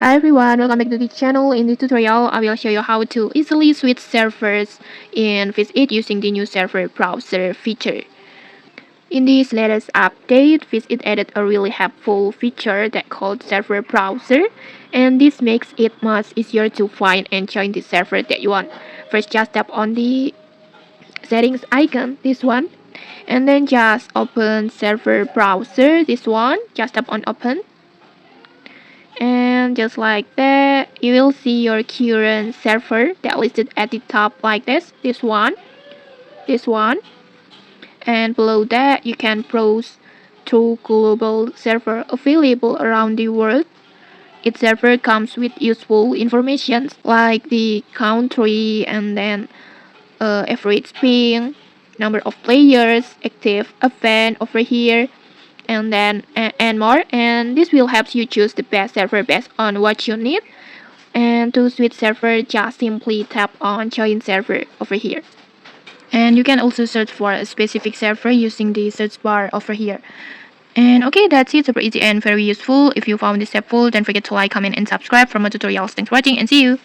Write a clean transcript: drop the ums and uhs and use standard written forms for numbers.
Hi everyone, welcome back to the channel. In this tutorial, I will show you how to easily switch servers in Visit using the new server browser feature. In this latest update, Visit added a really helpful feature that called server browser, and this makes it much easier to find and join the server that you want. First, just tap on the settings icon, this one, and then just open server browser, this one. Just tap on open. And just like that, you will see your current server that listed at the top like this one, and below that you can browse through global server available around the world. Each server comes with useful information like the country and then average ping, number of players, active event over here, and then and more. And this will help you choose the best server based on what you need. And to switch server, just simply tap on join server over here. And you can also search for a specific server using the search bar over here. And okay, that's it. Super easy and very useful. If you found this helpful, don't forget to like, comment, and subscribe for more tutorials. Thanks for watching and see you.